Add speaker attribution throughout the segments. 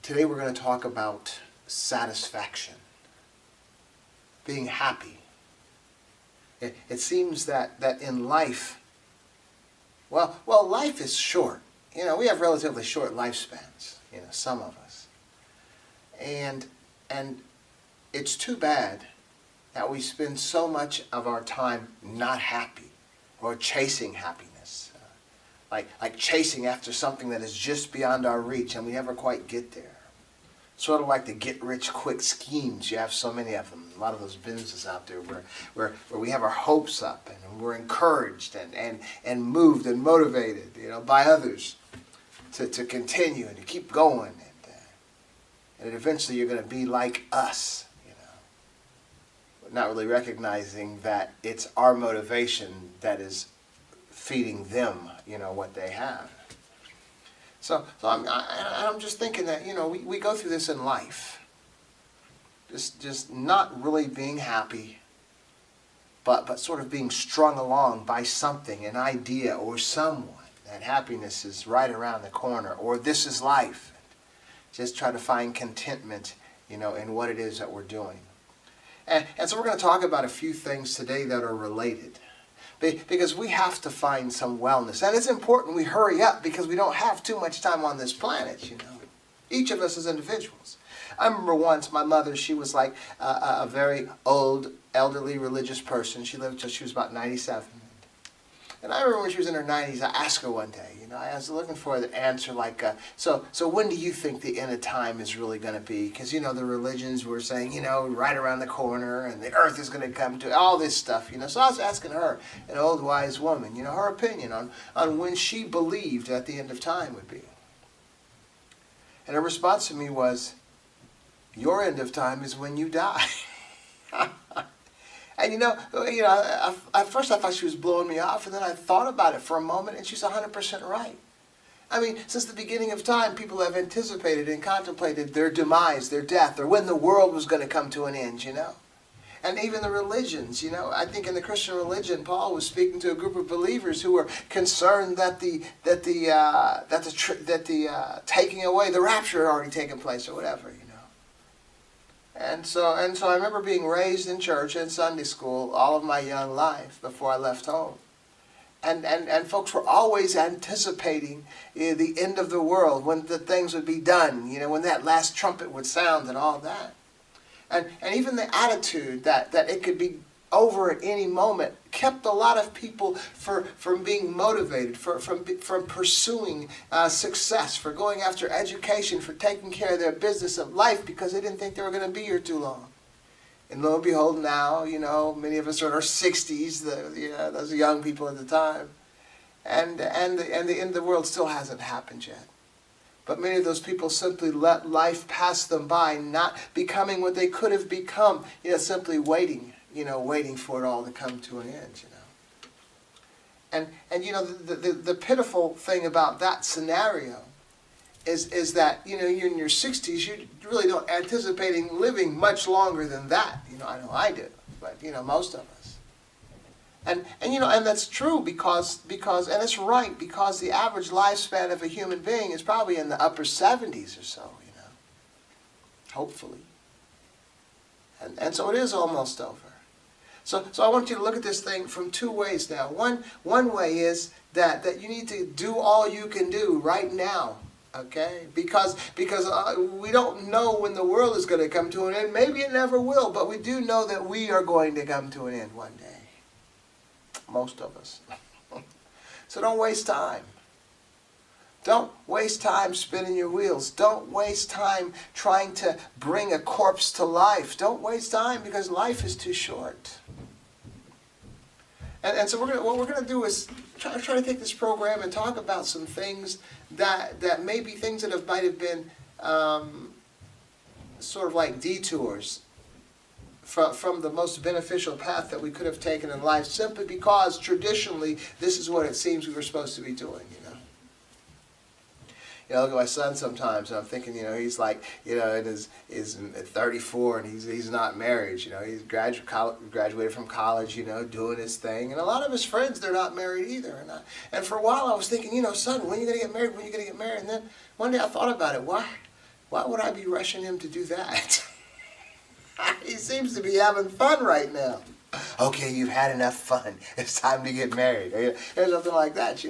Speaker 1: Today we're going to talk about satisfaction, being happy. It seems that in life, well, life is short. We have relatively short lifespans, some of us. And it's too bad that we spend so much of our time not happy or chasing happiness. Like chasing after something that is just beyond our reach and we never quite get there. Sort of like the get-rich-quick schemes. You have so many of them. A lot of those businesses out there where we have our hopes up and we're encouraged and moved and motivated, by others to continue and to keep going. And eventually you're going to be like us, but not really recognizing that it's our motivation that is feeding them, what they have. So I'm just thinking that, we go through this in life. Just not really being happy, but sort of being strung along by something, an idea or someone, that happiness is right around the corner, or this is life. Just try to find contentment, in what it is that we're doing. And so we're going to talk about a few things today that are related. Because we have to find some wellness. And it's important we hurry up because we don't have too much time on this planet, Each of us as individuals. I remember once my mother, she was like a very old, elderly religious person. She lived till she was about 97. And I remember when she was in her 90s, I asked her one day, I was looking for the answer like, so when do you think the end of time is really going to be? Because, the religions were saying, right around the corner and the earth is going to come to all this stuff, So I was asking her, an old wise woman, her opinion on when she believed that the end of time would be. And her response to me was, your end of time is when you die. And at first I thought she was blowing me off, and then I thought about it for a moment, and she's 100% right. I mean, since the beginning of time, people have anticipated and contemplated their demise, their death, or when the world was going to come to an end, And even the religions, I think in the Christian religion, Paul was speaking to a group of believers who were concerned that the taking away, the rapture had already taken place, or whatever, And so I remember being raised in church and Sunday school all of my young life before I left home. And folks were always anticipating the end of the world, when the things would be done, when that last trumpet would sound and all that. And even the attitude that it could be over at any moment kept a lot of people from being motivated, from pursuing success, for going after education, for taking care of their business of life, because they didn't think they were going to be here too long. And lo and behold, now, many of us are in our 60s, those young people at the time, and the end of the world still hasn't happened yet. But many of those people simply let life pass them by, not becoming what they could have become, simply waiting for it all to come to an end, And the pitiful thing about that scenario is that, you're in your 60s, you really don't anticipating living much longer than that. I know I do, but, most of us. And that's true because, and it's right, because the average lifespan of a human being is probably in the upper 70s or so, hopefully. And so it is almost over. So I want you to look at this thing from two ways now. One way is that you need to do all you can do right now, okay? Because we don't know when the world is going to come to an end. Maybe it never will, but we do know that we are going to come to an end one day. Most of us. So don't waste time. Don't waste time spinning your wheels. Don't waste time trying to bring a corpse to life. Don't waste time, because life is too short. And so what we're going to do is try to take this program and talk about some things that may be things that might have been sort of like detours from the most beneficial path that we could have taken in life, simply because traditionally this is what it seems we were supposed to be doing, I look at my son sometimes, and I'm thinking, he's like, in his 34, and he's not married. He's graduated from college, doing his thing. And a lot of his friends, they're not married either. And for a while I was thinking, son, when are you going to get married? When are you going to get married? And then one day I thought about it. Why why would I be rushing him to do that? He seems to be having fun right now. Okay, you've had enough fun. It's time to get married. Or something like that,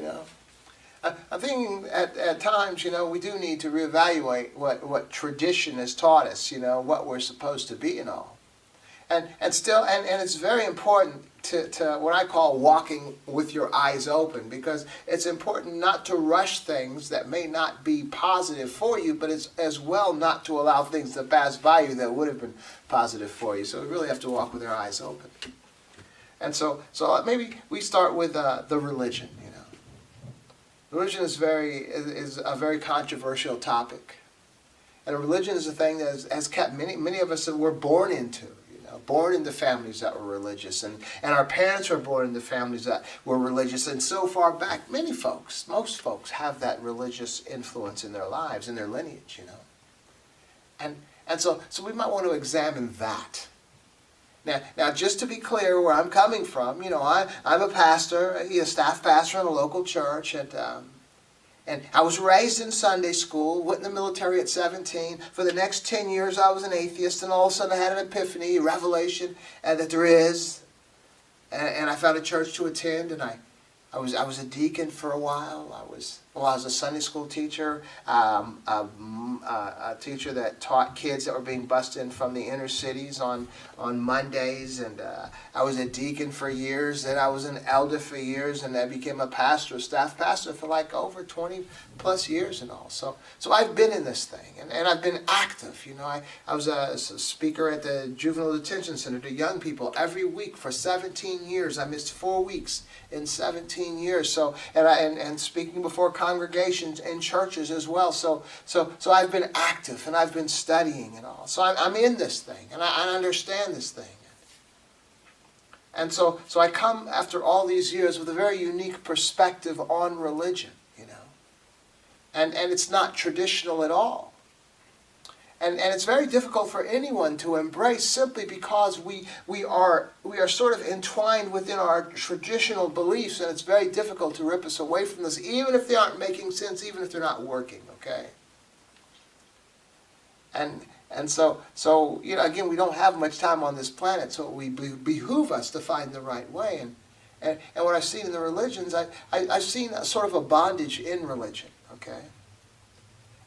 Speaker 1: I'm thinking at times, we do need to reevaluate what tradition has taught us, what we're supposed to be and all. And it's very important to what I call walking with your eyes open, because it's important not to rush things that may not be positive for you, but it's as well not to allow things to pass by you that would have been positive for you. So we really have to walk with our eyes open. And so maybe we start with the religion. Religion is a very controversial topic, and religion is a thing that has kept many of us that were born into. Born into families that were religious, and our parents were born into families that were religious, and so far back, most folks have that religious influence in their lives, in their lineage, and so we might want to examine that. Now, just to be clear where I'm coming from, I'm a pastor, a staff pastor in a local church, and I was raised in Sunday school, went in the military at 17. For the next 10 years I was an atheist, and all of a sudden I had an epiphany, a revelation, that there is. And I found a church to attend, and I was a deacon for a while. I was a Sunday school teacher, a teacher that taught kids that were being bused in from the inner cities on Mondays, and I was a deacon for years, and I was an elder for years, and I became a pastor, a staff pastor for like over 20 plus years and all. So I've been in this thing, and I've been active. I was a speaker at the Juvenile Detention Center to young people every week for 17 years. I missed 4 weeks in 17 years. So and speaking before congregations and churches as well. So I've been active, and I've been studying and all. So I'm in this thing, and I understand this thing. And so I come after all these years with a very unique perspective on religion, and it's not traditional at all. And it's very difficult for anyone to embrace, simply because we are sort of entwined within our traditional beliefs, and it's very difficult to rip us away from this, even if they aren't making sense, even if they're not working, okay? And so again, we don't have much time on this planet, so it would behoove us to find the right way. And what I've seen in the religions, I've seen a sort of a bondage in religion, okay?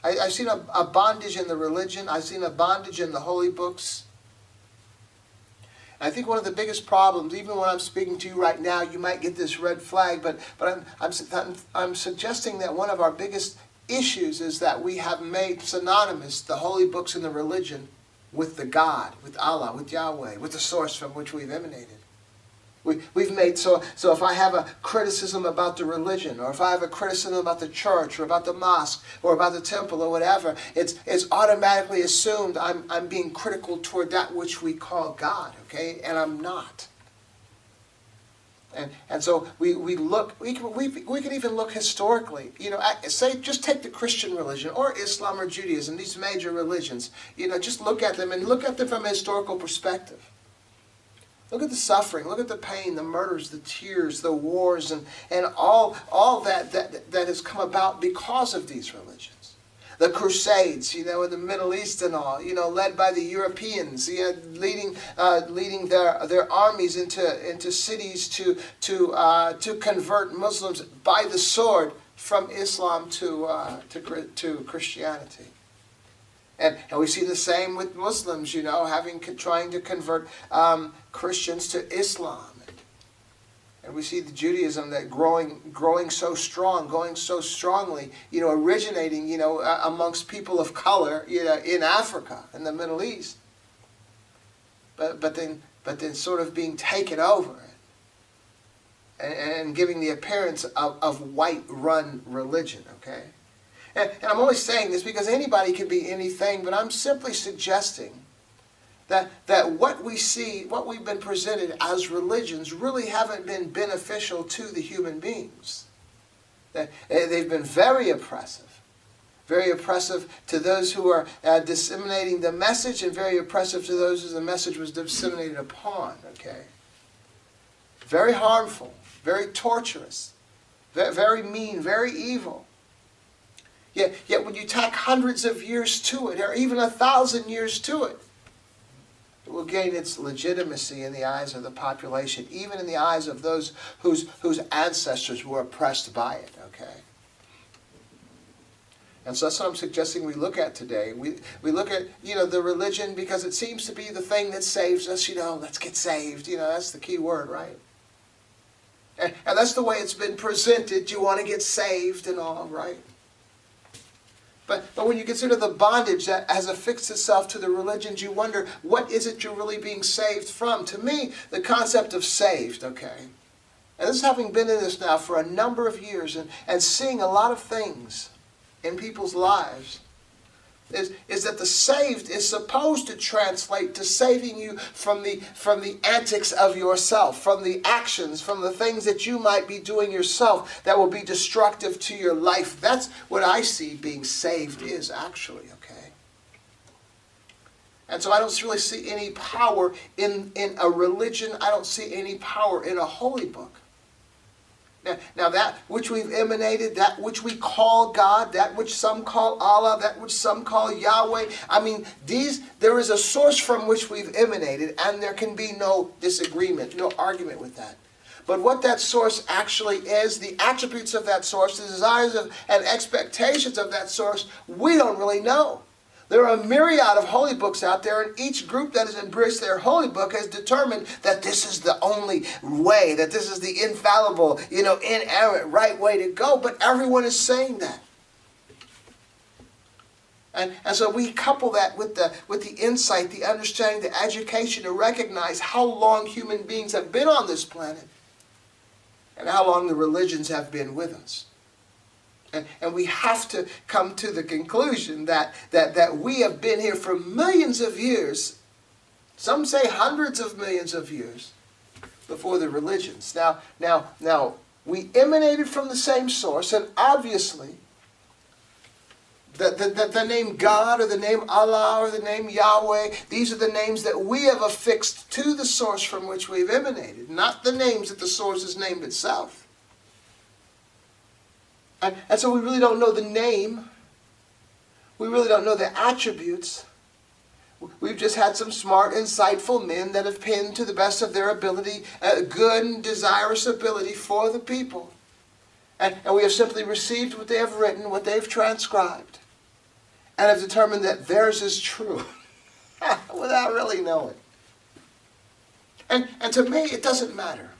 Speaker 1: I've seen a bondage in the religion. I've seen a bondage in the holy books. And I think one of the biggest problems, even when I'm speaking to you right now, you might get this red flag, but I'm suggesting that one of our biggest issues is that we have made synonymous the holy books and the religion with the God, with Allah, with Yahweh, with the source from which we've emanated. We've made so if I have a criticism about the religion, or if I have a criticism about the church, or about the mosque, or about the temple, or whatever, it's automatically assumed I'm being critical toward that which we call God, okay? And I'm not. And so we can even look historically. Say, just take the Christian religion or Islam or Judaism, these major religions. Just look at them, and look at them from a historical perspective. Look at the suffering, look at the pain, the murders, the tears, the wars, and all that has come about because of these religions. The Crusades, in the Middle East and all, led by the Europeans, leading their armies into cities to convert Muslims by the sword from Islam to Christianity. And we see the same with Muslims, trying to convert Christians to Islam. And we see the Judaism that growing so strong, going so strongly, originating, amongst people of color, in Africa, in the Middle East. But then sort of being taken over and giving the appearance of white-run religion, okay? And I'm only saying this because anybody can be anything, but I'm simply suggesting that what we see, what we've been presented as religions, really haven't been beneficial to the human beings. They've been very oppressive to those who are disseminating the message, and very oppressive to those who the message was disseminated upon, okay? Very harmful, very torturous, very mean, very evil. Yet when you tack hundreds of years to it, or even 1,000 years to it, it will gain its legitimacy in the eyes of the population, even in the eyes of those whose ancestors were oppressed by it, okay? And so that's what I'm suggesting we look at today. We look at, the religion because it seems to be the thing that saves us, let's get saved. That's the key word, right? And that's the way it's been presented. You want to get saved and all, right? But when you consider the bondage that has affixed itself to the religions, you wonder, what is it you're really being saved from? To me, the concept of saved, okay? And this having been in this now for a number of years and seeing a lot of things in people's lives, is that the saved is supposed to translate to saving you from the antics of yourself, from the actions, from the things that you might be doing yourself that will be destructive to your life. That's what I see being saved is actually, okay? And so I don't really see any power in a religion. I don't see any power in a holy book. Now that which we've emanated, that which we call God, that which some call Allah, that which some call Yahweh, there is a source from which we've emanated, and there can be no disagreement, no argument with that. But what that source actually is, the attributes of that source, the desires and expectations of that source, we don't really know. There are a myriad of holy books out there, and each group that has embraced their holy book has determined that this is the only way, that this is the infallible, inerrant, right way to go. But everyone is saying that. And so we couple that with the insight, the understanding, the education to recognize how long human beings have been on this planet and how long the religions have been with us. And we have to come to the conclusion that we have been here for millions of years, some say hundreds of millions of years, before the religions. Now, we emanated from the same source, and obviously, the name God or the name Allah or the name Yahweh, these are the names that we have affixed to the source from which we've emanated, not the names that the source has named itself. And so we really don't know the name. We really don't know the attributes. We've just had some smart, insightful men that have pinned to the best of their ability, good and desirous ability for the people. And we have simply received what they have written, what they've transcribed, and have determined that theirs is true without really knowing. And to me, it doesn't matter.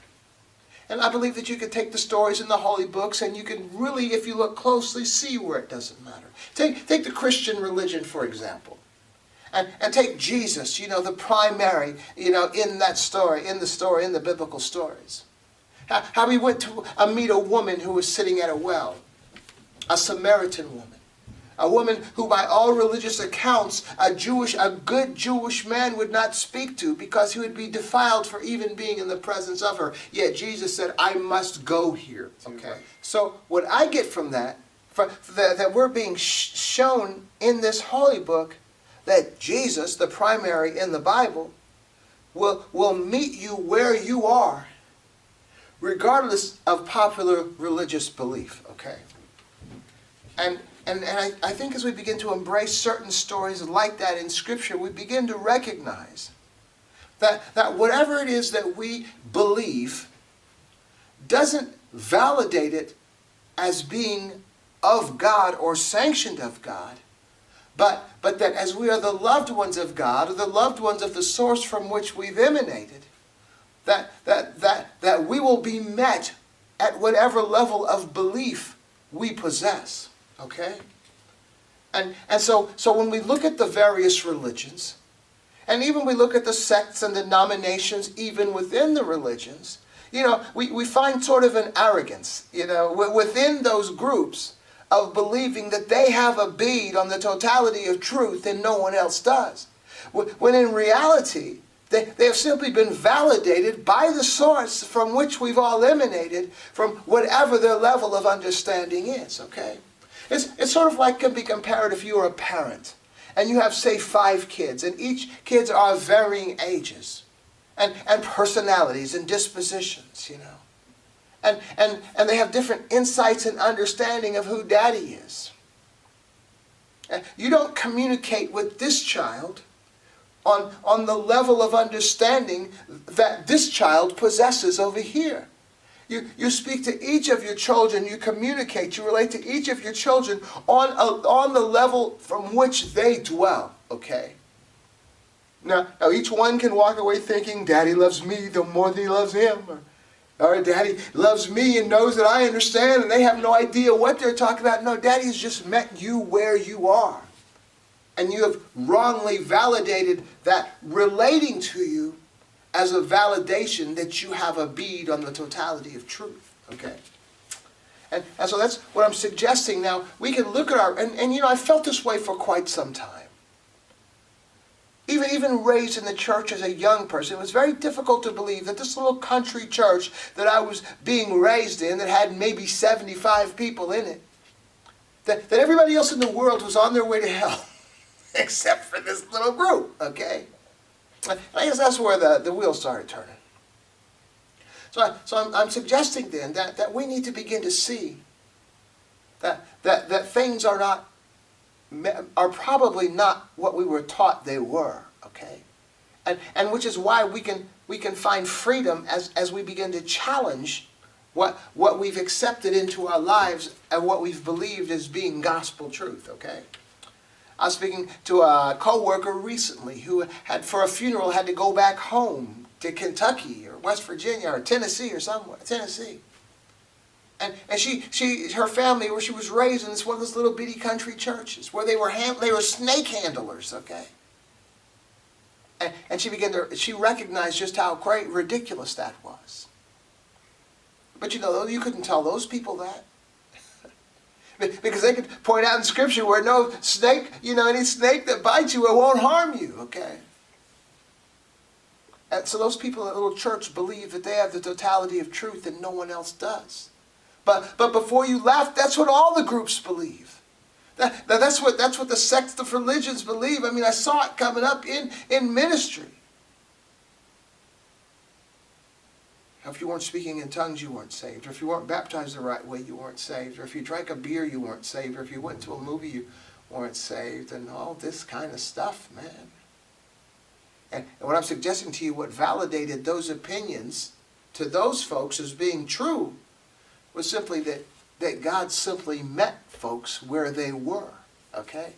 Speaker 1: And I believe that you can take the stories in the holy books and you can really, if you look closely, see where it doesn't matter. Take the Christian religion, for example. And take Jesus, the primary, in that story, in the biblical stories. How he went to meet a woman who was sitting at a well, a Samaritan woman. A woman who by all religious accounts a good Jewish man would not speak to because he would be defiled for even being in the presence of her. Yet Jesus said, I must go here. Okay. So what I get from that, that we're being shown in this holy book, that Jesus, the primary in the Bible, will meet you where you are, regardless of popular religious belief. Okay. And I think as we begin to embrace certain stories like that in Scripture, we begin to recognize that whatever it is that we believe doesn't validate it as being of God or sanctioned of God, but that as we are the loved ones of God, or the loved ones of the source from which we've emanated, that we will be met at whatever level of belief we possess. Okay? And so when we look at the various religions, and even we look at the sects and denominations even within the religions, we find sort of an arrogance, within those groups of believing that they have a bead on the totality of truth and no one else does. When in reality, they have simply been validated by the source from which we've all emanated, from whatever their level of understanding is, okay? It's sort of like can be compared if you're a parent and you have, say, 5 kids, and each kids are of varying ages and personalities and dispositions, And they have different insights and understanding of who daddy is. You don't communicate with this child on the level of understanding that this child possesses over here. You speak to each of your children, you communicate, you relate to each of your children on the level from which they dwell, okay? Now each one can walk away thinking, Daddy loves me the more than he loves him. Or Daddy loves me and knows that I understand, and they have no idea what they're talking about. No, Daddy's just met you where you are. And you have wrongly validated that relating to you as a validation that you have a bead on the totality of truth. Okay? And so that's what I'm suggesting. Now, we can look at and you know, I felt this way for quite some time. Even raised in the church as a young person, it was very difficult to believe that this little country church that I was being raised in, that had maybe 75 people in it, that everybody else in the world was on their way to hell, except for this little group, okay? And I guess that's where the wheels started turning. So I'm suggesting then that we need to begin to see that things are probably not what we were taught they were, okay? And which is why we can find freedom as we begin to challenge what we've accepted into our lives and what we've believed as being gospel truth, okay? I was speaking to a co-worker recently who had, for a funeral, had to go back home to Kentucky or West Virginia or Tennessee or somewhere, Tennessee. And her family, where she was raised in, this one of those little bitty country churches where they were snake handlers, okay? And she recognized just how ridiculous that was. But you know, you couldn't tell those people that. Because they could point out in Scripture where no snake, you know, any snake that bites you, it won't harm you, okay? And so those people in the little church believe that they have the totality of truth and no one else does. But before you left, that's what all the groups believe. That's what the sects of religions believe. I mean, I saw it coming up in ministry. If you weren't speaking in tongues, you weren't saved. Or if you weren't baptized the right way, you weren't saved. Or if you drank a beer, you weren't saved. Or if you went to a movie, you weren't saved. And all this kind of stuff, man. And what I'm suggesting to you, what validated those opinions to those folks as being true, was simply that God simply met folks where they were, okay?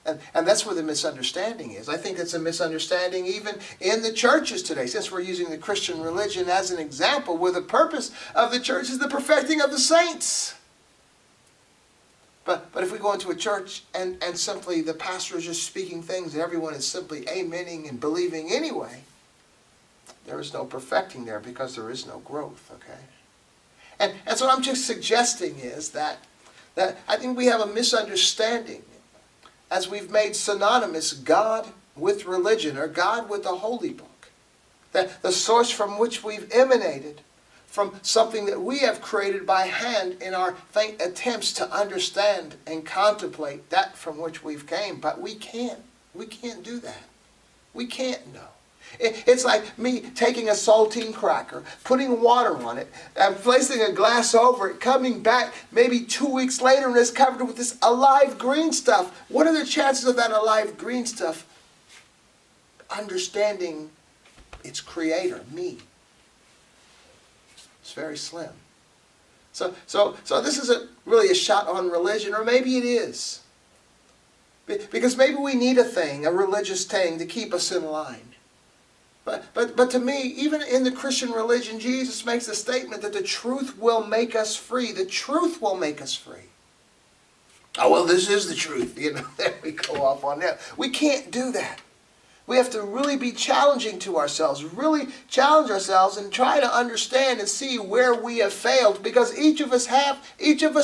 Speaker 1: And that's where the misunderstanding is. I think it's a misunderstanding even in the churches today, since we're using the Christian religion as an example, where the purpose of the church is the perfecting of the saints. But if we go into a church and simply the pastor is just speaking things and everyone is simply amening and believing anyway, there is no perfecting there because there is no growth, okay? And so what I'm just suggesting is that I think we have a misunderstanding as we've made synonymous God with religion, or God with the Holy Book. That the source from which we've emanated, from something that we have created by hand in our faint attempts to understand and contemplate that from which we've came. But we can't. We can't do that. We can't know. It's like me taking a saltine cracker, putting water on it, and placing a glass over it, coming back maybe 2 weeks later and it's covered with this alive green stuff. What are the chances of that alive green stuff understanding its creator, me? It's very slim. So this isn't really a shot on religion, or maybe it is. Because maybe we need a religious thing to keep us in line. But to me, even in the Christian religion, Jesus makes the statement that the truth will make us free. The truth will make us free. Oh, well, this is the truth. You know, there we go off on that. We can't do that. We have to really be challenging to ourselves, really challenge ourselves and try to understand and see where we have failed, because each of us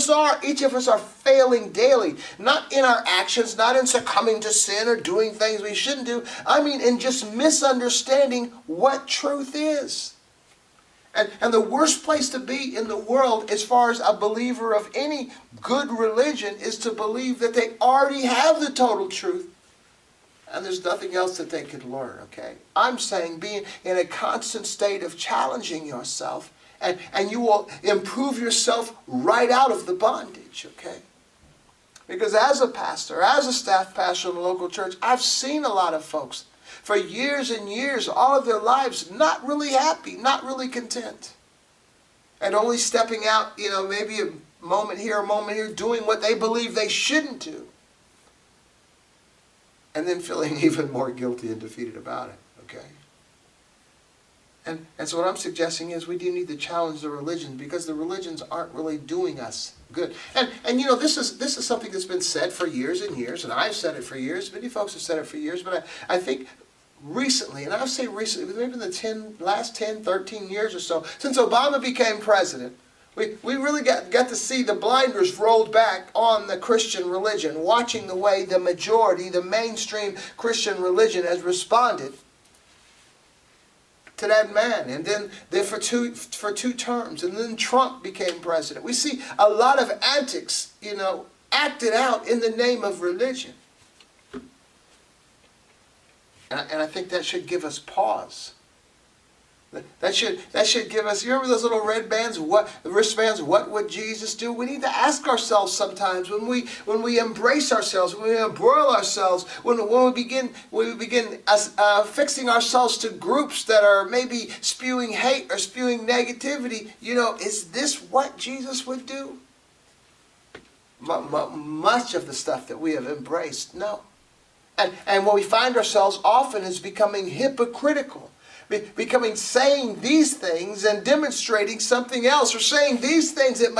Speaker 1: are failing daily. Not in our actions, not in succumbing to sin or doing things we shouldn't do. I mean in just misunderstanding what truth is. And the worst place to be in the world as far as a believer of any good religion is to believe that they already have the total truth. And there's nothing else that they could learn, okay? I'm saying being in a constant state of challenging yourself, and you will improve yourself right out of the bondage, okay? Because as a pastor, as a staff pastor in the local church, I've seen a lot of folks for years and years, all of their lives, not really happy, not really content. And only stepping out, maybe a moment here, doing what they believe they shouldn't do. And then feeling even more guilty and defeated about it, okay? And so what I'm suggesting is we do need to challenge the religion, because the religions aren't really doing us good. And this is something that's been said for years and years, and I've said it for years. Many folks have said it for years, but I think recently, and I'll say recently, maybe in the last 10, 13 years or so, since Obama became president, we really got to see the blinders rolled back on the Christian religion, watching the way the majority, the mainstream Christian religion has responded to that man. And then for two terms, and then Trump became president. We see a lot of antics, acted out in the name of religion. And I think that should give us pause. That should give us, you remember those little red bands, wristbands, what would Jesus do? We need to ask ourselves sometimes when we embrace ourselves, when we embroil ourselves, when we begin fixing ourselves to groups that are maybe spewing hate or spewing negativity, is this what Jesus would do? Much of the stuff that we have embraced, no. And what we find ourselves often is becoming hypocritical. Saying these things and demonstrating something else, or saying these things that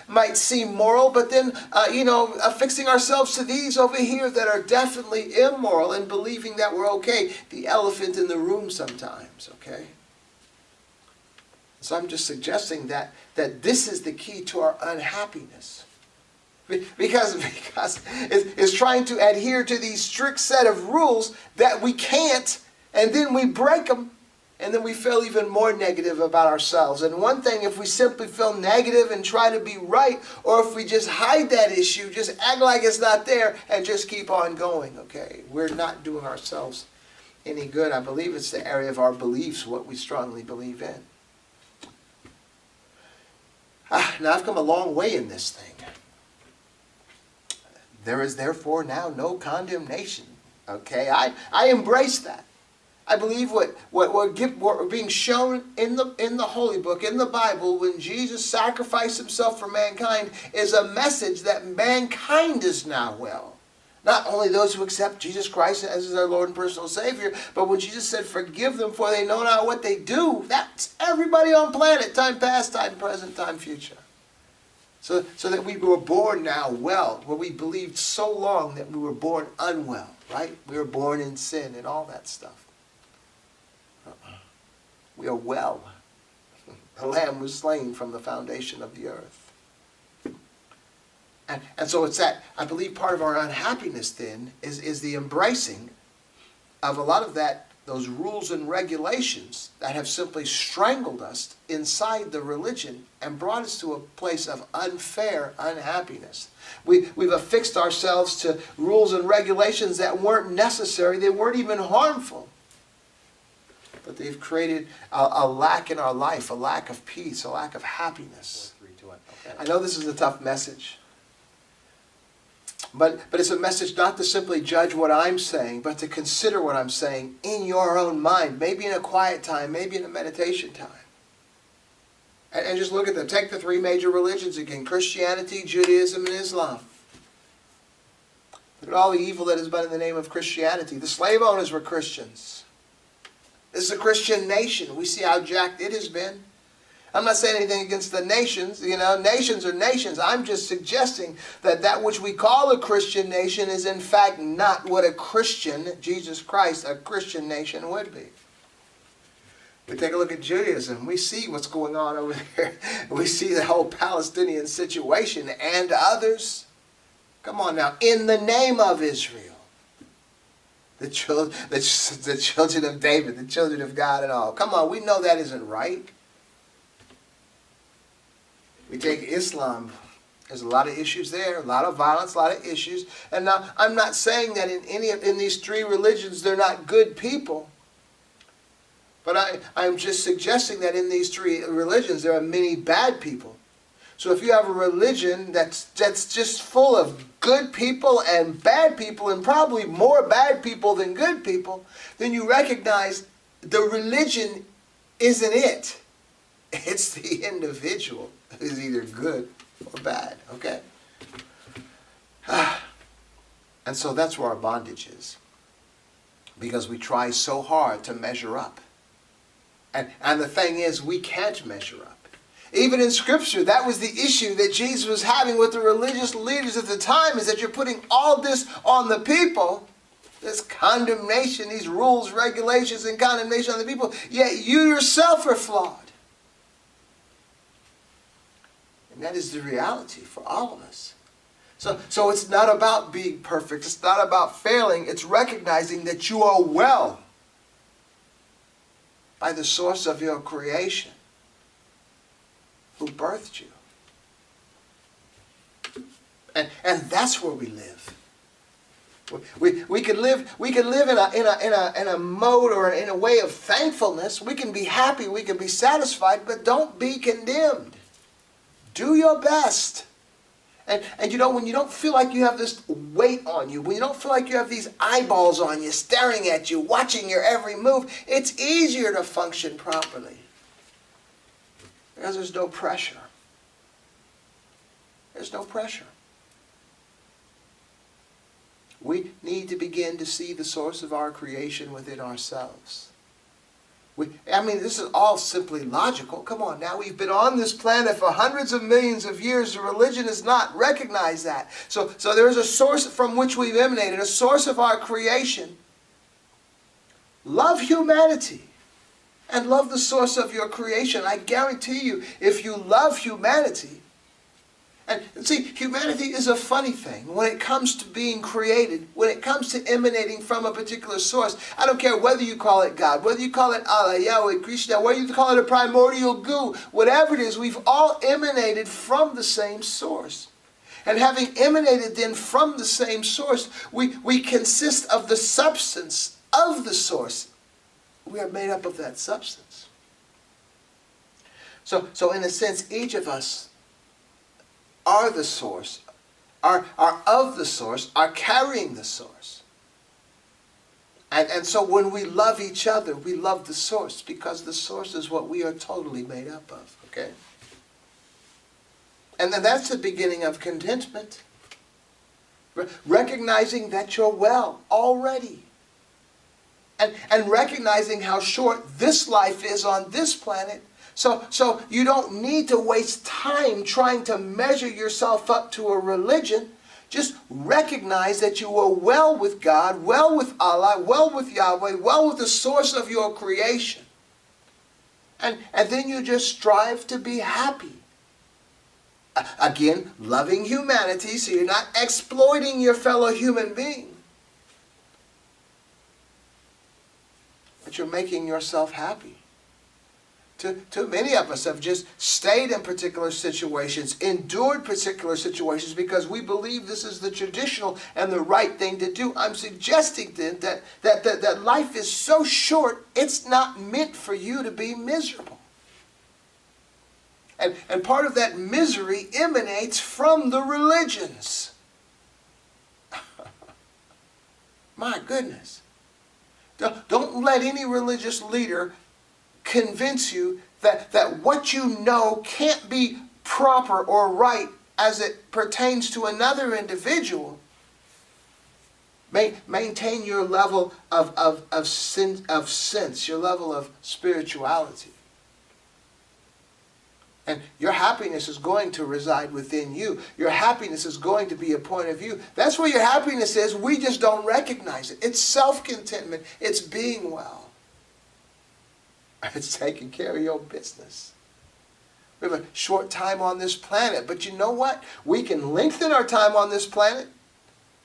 Speaker 1: might seem moral, but then affixing ourselves to these over here that are definitely immoral, and believing that we're okay. The elephant in the room sometimes, okay? So I'm just suggesting that this is the key to our unhappiness. Because it's trying to adhere to these strict set of rules that we can't, and then we break them. And then we feel even more negative about ourselves. And one thing, if we simply feel negative and try to be right, or if we just hide that issue, just act like it's not there, and just keep on going, okay? We're not doing ourselves any good. I believe it's the area of our beliefs, what we strongly believe in. Now, I've come a long way in this thing. There is therefore now no condemnation, okay? I embrace that. I believe what we're being shown in the Holy Book, in the Bible, when Jesus sacrificed himself for mankind, is a message that mankind is now well. Not only those who accept Jesus Christ as their Lord and personal Savior, but when Jesus said, forgive them for they know not what they do, that's everybody on planet, time past, time present, time future. So that we were born now well, where we believed so long that we were born unwell, right? We were born in sin and all that stuff. We are well. The Lamb was slain from the foundation of the earth. And so it's that, I believe part of our unhappiness then is the embracing of a lot of those rules and regulations that have simply strangled us inside the religion and brought us to a place of unfair unhappiness. We've affixed ourselves to rules and regulations that weren't necessary, they weren't even harmful. But they've created a lack in our life, a lack of peace, a lack of happiness. I know this is a tough message. But it's a message not to simply judge what I'm saying, but to consider what I'm saying in your own mind. Maybe in a quiet time, maybe in a meditation time. And just look at them. Take the three major religions again. Christianity, Judaism, and Islam. Look at all the evil that has been in the name of Christianity. The slave owners were Christians. This is a Christian nation. We see how jacked it has been. I'm not saying anything against the nations. Nations are nations. I'm just suggesting that which we call a Christian nation is in fact not what a Christian, Jesus Christ, a Christian nation would be. We take a look at Judaism. We see what's going on over there. We see the whole Palestinian situation and others. Come on now. In the name of Israel. The children of David, the children of God and all. Come on, we know that isn't right. We take Islam. There's a lot of issues there, a lot of violence, a lot of issues. And now, I'm not saying that in these three religions they're not good people. But I'm just suggesting that in these three religions there are many bad people. So if you have a religion that's just full of good people and bad people, and probably more bad people than good people, then you recognize the religion isn't it. It's the individual who's either good or bad, okay? And so that's where our bondage is. Because we try so hard to measure up. And the thing is, we can't measure up. Even in Scripture, that was the issue that Jesus was having with the religious leaders at the time, is that you're putting all this on the people, this condemnation, these rules, regulations, and condemnation on the people, yet you yourself are flawed. And that is the reality for all of us. So it's not about being perfect. It's not about failing. It's recognizing that you are well by the source of your creation, who birthed you. And that's where we live. We can live in a mode or in a way of thankfulness. We can be happy, we can be satisfied, but don't be condemned. Do your best. And you know, when you don't feel like you have this weight on you, when you don't feel like you have these eyeballs on you, staring at you, watching your every move, it's easier to function properly. Because there's no pressure. There's no pressure. We need to begin to see the source of our creation within ourselves. This is all simply logical. Come on now, we've been on this planet for hundreds of millions of years. The religion has not recognized that. So there is a source from which we've emanated, a source of our creation. Love humanity and love the source of your creation. I guarantee you, if you love humanity, and see, humanity is a funny thing when it comes to being created, when it comes to emanating from a particular source. I don't care whether you call it God, whether you call it Allah, Yahweh, Krishna, whether you call it a primordial goo, whatever it is, we've all emanated from the same source. And having emanated then from the same source, we consist of the substance of the source. We are made up of that substance. So in a sense, each of us are the source, are of the source, are carrying the source. And so when we love each other, we love the source, because the source is what we are totally made up of, okay? And then that's the beginning of contentment. Recognizing that you're well already. And recognizing how short this life is on this planet. So you don't need to waste time trying to measure yourself up to a religion. Just recognize that you are well with God, well with Allah, well with Yahweh, well with the source of your creation. And then you just strive to be happy. Again, loving humanity, so you're not exploiting your fellow human being. But you're making yourself happy. Too many of us have just stayed in particular situations, endured particular situations, because we believe this is the traditional and the right thing to do. I'm suggesting then that life is so short, it's not meant for you to be miserable. And part of that misery emanates from the religions. My goodness. Don't let any religious leader convince you that what you know can't be proper or right as it pertains to another individual. Maintain your level of sense, your level of spirituality. And your happiness is going to reside within you. Your happiness is going to be a point of view. That's where your happiness is. We just don't recognize it. It's self-contentment. It's being well. It's taking care of your business. We have a short time on this planet, but you know what? We can lengthen our time on this planet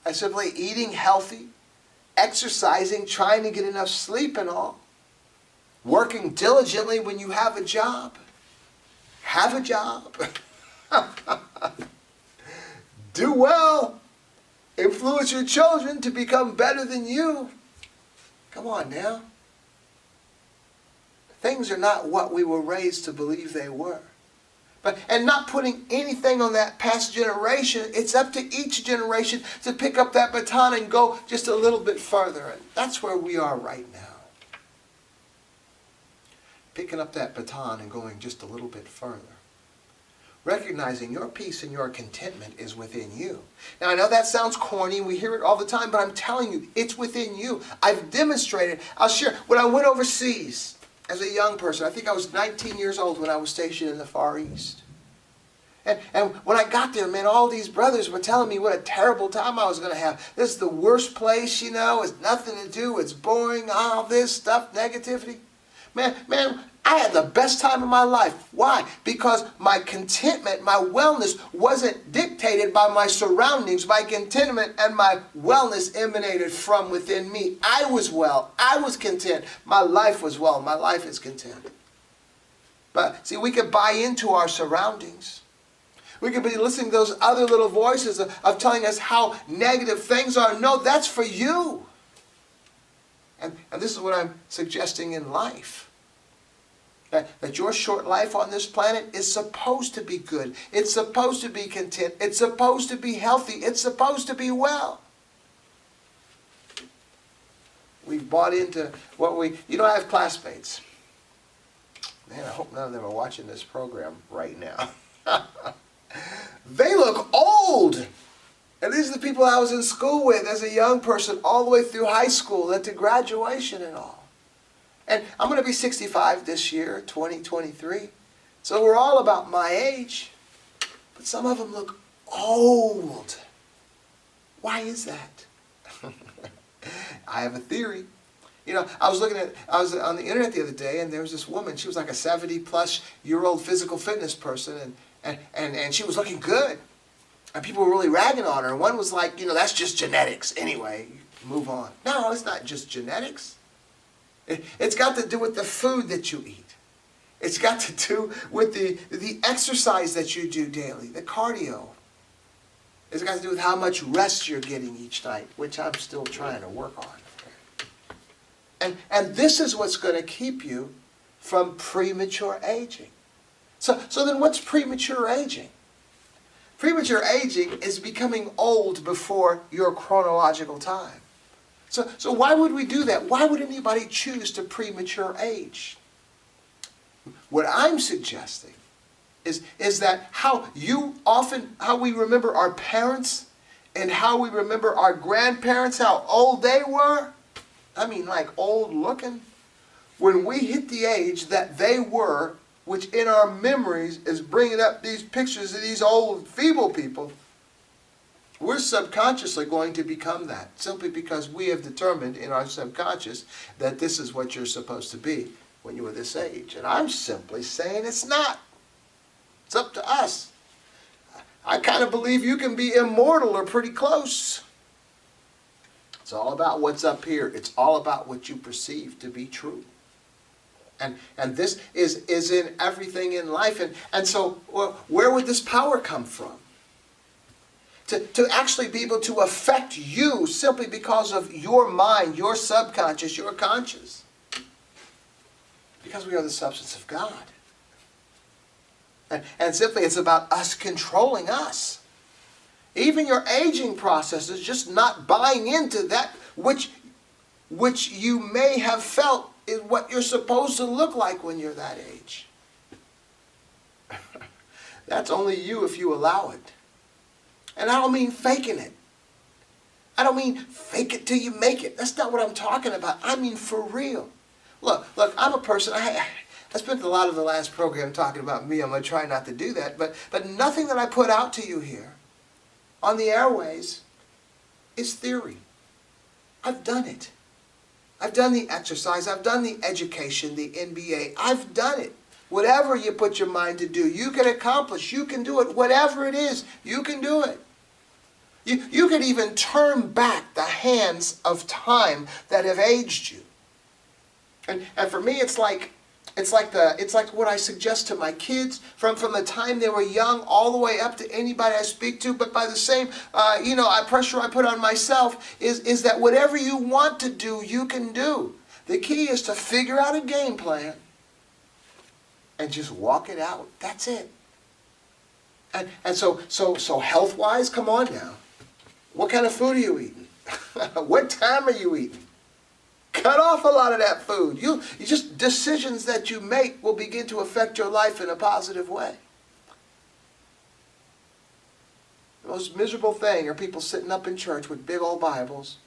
Speaker 1: by simply eating healthy, exercising, trying to get enough sleep and all, working diligently when you have a job. Have a job. Do well. Influence your children to become better than you. Come on now. Things are not what we were raised to believe they were. And not putting anything on that past generation. It's up to each generation to pick up that baton and go just a little bit further. And that's where we are right now. Picking up that baton and going just a little bit further. Recognizing your peace and your contentment is within you. Now, I know that sounds corny. We hear it all the time, but I'm telling you, it's within you. I've demonstrated. I'll share. When I went overseas as a young person, I think I was 19 years old when I was stationed in the Far East. And when I got there, man, all these brothers were telling me what a terrible time I was going to have. This is the worst place, you know. It's nothing to do. It's boring. All this stuff, negativity. Man, I had the best time of my life. Why? Because my contentment, my wellness wasn't dictated by my surroundings. My contentment and my wellness emanated from within me. I was well. I was content. My life was well. My life is content. But see, we could buy into our surroundings. We could be listening to those other little voices of telling us how negative things are. No, that's for you. And this is what I'm suggesting in life. That your short life on this planet is supposed to be good. It's supposed to be content. It's supposed to be healthy. It's supposed to be well. We've bought into what we... You know, I have classmates. Man, I hope none of them are watching this program right now. They look old. And these are the people I was in school with as a young person all the way through high school and to graduation and all. And I'm going to be 65 this year, 2023. So we're all about my age. But some of them look old. Why is that? I have a theory. You know, I was on the internet the other day, and there was this woman. She was like a 70-plus-year-old physical fitness person, and she was looking good. And people were really ragging on her. And one was like, you know, that's just genetics. Anyway, move on. No, it's not just genetics. It's got to do with the food that you eat. It's got to do with the exercise that you do daily, the cardio. It's got to do with how much rest you're getting each night, which I'm still trying to work on. And this is what's going to keep you from premature aging. So then what's premature aging? Premature aging is becoming old before your chronological time. So why would we do that? Why would anybody choose to premature age? What I'm suggesting is that how we remember our parents and how we remember our grandparents, how old they were, I mean like old looking, when we hit the age that they were, which in our memories is bringing up these pictures of these old feeble people, we're subconsciously going to become that, simply because we have determined in our subconscious that this is what you're supposed to be when you were this age. And I'm simply saying it's not. It's up to us. I kind of believe you can be immortal or pretty close. It's all about what's up here. It's all about what you perceive to be true. And this is in everything in life. And so where would this power come from? To actually be able to affect you simply because of your mind, your subconscious, your conscious. Because we are the substance of God. And simply it's about us controlling us. Even your aging process is just not buying into that which you may have felt is what you're supposed to look like when you're that age. That's only you if you allow it. And I don't mean faking it. I don't mean fake it till you make it. That's not what I'm talking about. I mean for real. Look, I'm a person, I spent a lot of the last program talking about me. I'm going to try not to do that. But nothing that I put out to you here on the airways is theory. I've done it. I've done the exercise. I've done the education, the MBA. I've done it. Whatever you put your mind to do, you can accomplish. You can do it. Whatever it is, you can do it. You can even turn back the hands of time that have aged you. And for me, it's like what I suggest to my kids from the time they were young all the way up to anybody I speak to. But by the same pressure I put on myself is that whatever you want to do, you can do. The key is to figure out a game plan and just walk it out. That's it. And so health-wise, come on now. What kind of food are you eating? What time are you eating? Cut off a lot of that food. You just, decisions that you make will begin to affect your life in a positive way. The most miserable thing are people sitting up in church with big old Bibles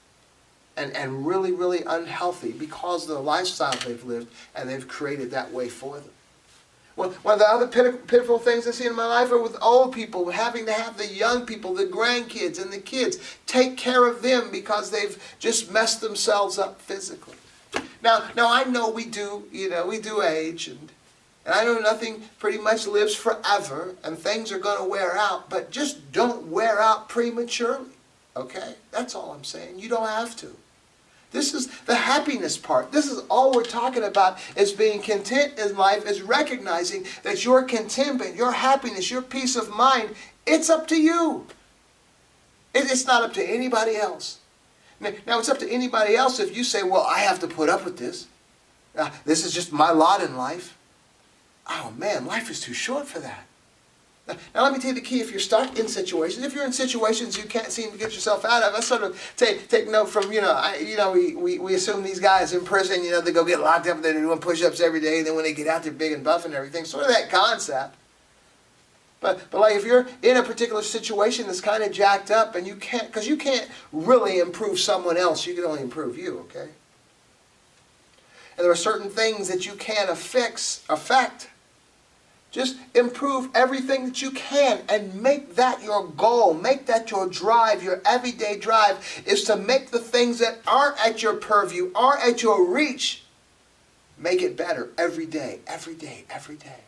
Speaker 1: and really, really unhealthy because of the lifestyle they've lived and they've created that way for them. One of the other pitiful things I see in my life are with old people, having to have the young people, the grandkids and the kids, take care of them because they've just messed themselves up physically. Now I know we do age, and I know nothing pretty much lives forever, and things are going to wear out, but just don't wear out prematurely, okay? That's all I'm saying. You don't have to. This is the happiness part. This is all we're talking about, is being content in life, is recognizing that your contentment, your happiness, your peace of mind, it's up to you. It's not up to anybody else. Now, it's up to anybody else if you say, well, I have to put up with this. This is just my lot in life. Oh man, life is too short for that. Now let me tell you the key. If you're stuck in situations, if you're in situations you can't seem to get yourself out of, I sort of take note from, we assume these guys in prison, they go get locked up, they're doing push-ups every day, and then when they get out they're big and buff and everything. Sort of that concept. But like if you're in a particular situation that's kind of jacked up and you can't really improve someone else, you can only improve you, okay? And there are certain things that you can't affect. Just improve everything that you can and make that your goal. Make that your drive, your everyday drive, is to make the things that aren't at your purview, aren't at your reach, make it better every day, every day, every day.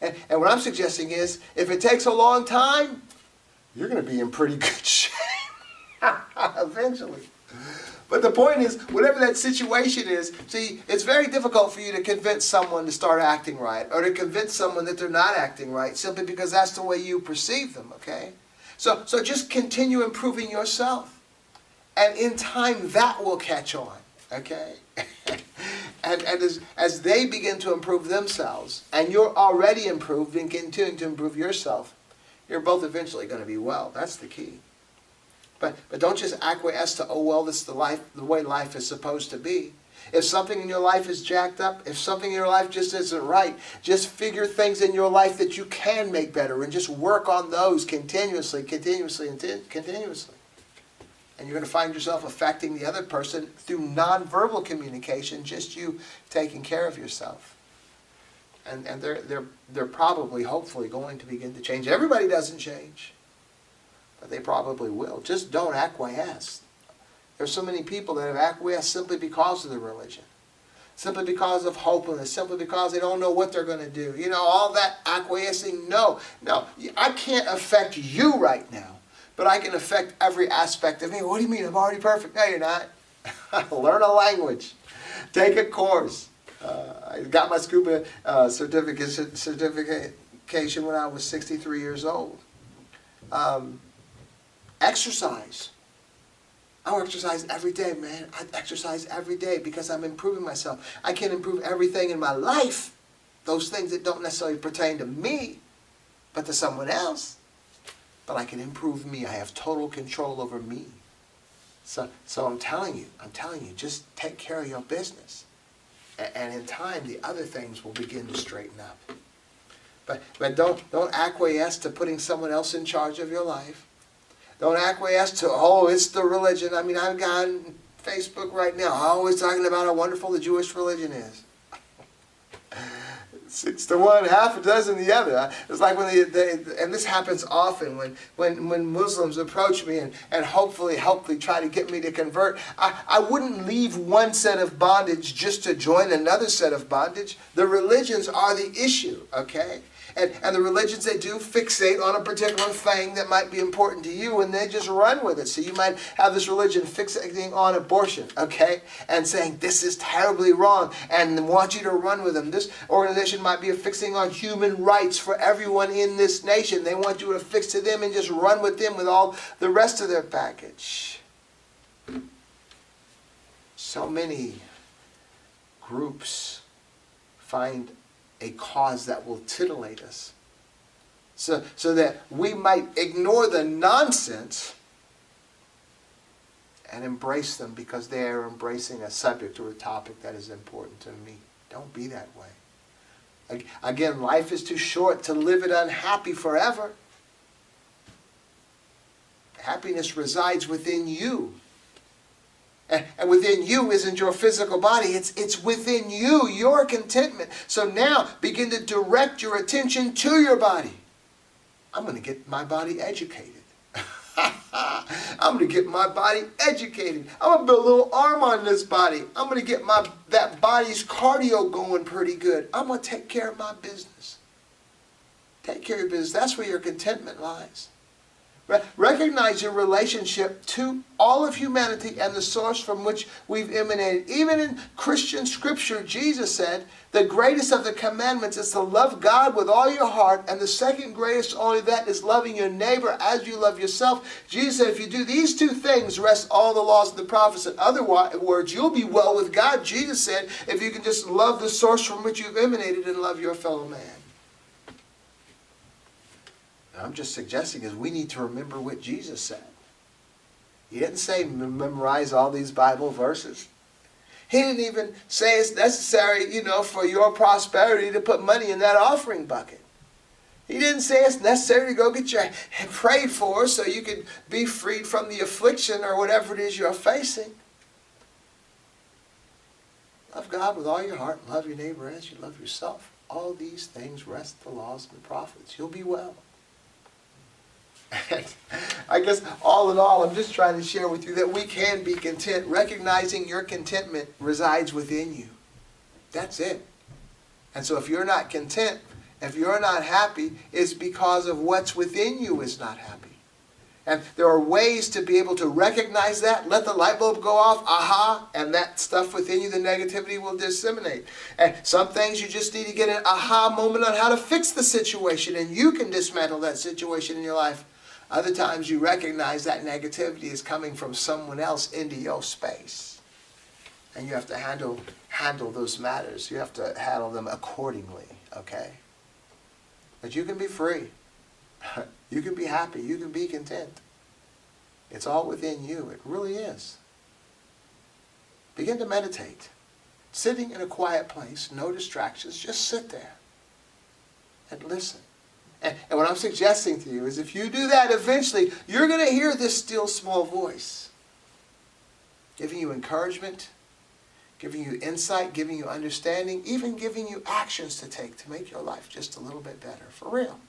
Speaker 1: And what I'm suggesting is, if it takes a long time, you're going to be in pretty good shape eventually. But the point is, whatever that situation is, see, it's very difficult for you to convince someone to start acting right, or to convince someone that they're not acting right, simply because that's the way you perceive them, okay? So just continue improving yourself. And in time, that will catch on, okay? and as they begin to improve themselves, and you're already improved and continuing to improve yourself, you're both eventually going to be well. That's the key. But don't just acquiesce to, oh, well, this is the way life is supposed to be. If something in your life is jacked up, if something in your life just isn't right, just figure things in your life that you can make better and just work on those continuously. And you're going to find yourself affecting the other person through nonverbal communication, just you taking care of yourself. And they're probably, hopefully, going to begin to change. Everybody doesn't change. But they probably will. Just don't acquiesce. There's so many people that have acquiesced simply because of the religion. Simply because of hopelessness. Simply because they don't know what they're going to do. All that acquiescing. No. I can't affect you right now. But I can affect every aspect of me. What do you mean? I'm already perfect. No, you're not. Learn a language. Take a course. I got my scuba certification when I was 63 years old. Exercise. I exercise every day, man. I exercise every day because I'm improving myself. I can improve everything in my life, those things that don't necessarily pertain to me, but to someone else. But I can improve me. I have total control over me. So I'm telling you, just take care of your business. And in time, the other things will begin to straighten up. But don't acquiesce to putting someone else in charge of your life. Don't acquiesce to, oh, it's the religion. I mean, I've got Facebook right now, always talking about how wonderful the Jewish religion is. 6 to 1, half a dozen the other. It's like when and this happens often when Muslims approach me and hopefully try to get me to convert. I wouldn't leave one set of bondage just to join another set of bondage. The religions are the issue, okay? And the religions, they do fixate on a particular thing that might be important to you, and they just run with it. So you might have this religion fixating on abortion, okay? And saying, this is terribly wrong, and want you to run with them. This organization might be fixing on human rights for everyone in this nation. They want you to fix to them and just run with them with all the rest of their package. So many groups find a cause that will titillate us so that we might ignore the nonsense and embrace them because they are embracing a subject or a topic that is important to me. Don't be that way. Again, life is too short to live it unhappy forever. Happiness resides within you. And within you isn't your physical body. It's within you, your contentment. So now begin to direct your attention to your body. I'm going to get my body educated. I'm going to get my body educated. I'm going to build a little arm on this body. I'm going to get that body's cardio going pretty good. I'm going to take care of my business. Take care of your business. That's where your contentment lies. Recognize your relationship to all of humanity and the source from which we've emanated. Even in Christian scripture, Jesus said, the greatest of the commandments is to love God with all your heart, and the second greatest, only that, is loving your neighbor as you love yourself. Jesus said, if you do these two things, rest all the laws of the prophets. In other words, you'll be well with God. Jesus said, if you can just love the source from which you've emanated and love your fellow man. I'm just suggesting is we need to remember what Jesus said. He didn't say memorize all these Bible verses. He didn't even say it's necessary, for your prosperity to put money in that offering bucket. He didn't say it's necessary to go get your head prayed for so you can be freed from the affliction or whatever it is you're facing. Love God with all your heart and love your neighbor as you love yourself. All these things rest the laws of the prophets. You'll be well. And I guess all in all, I'm just trying to share with you that we can be content, recognizing your contentment resides within you. That's it. And so if you're not content, if you're not happy, it's because of what's within you is not happy. And there are ways to be able to recognize that, let the light bulb go off, aha, and that stuff within you, the negativity will disseminate. And some things you just need to get an aha moment on how to fix the situation, and you can dismantle that situation in your life. Other times you recognize that negativity is coming from someone else into your space. And you have to handle those matters. You have to handle them accordingly, okay? But you can be free. You can be happy. You can be content. It's all within you. It really is. Begin to meditate. Sitting in a quiet place, no distractions, just sit there and listen. And what I'm suggesting to you is if you do that, eventually you're going to hear this still small voice giving you encouragement, giving you insight, giving you understanding, even giving you actions to take to make your life just a little bit better. For real.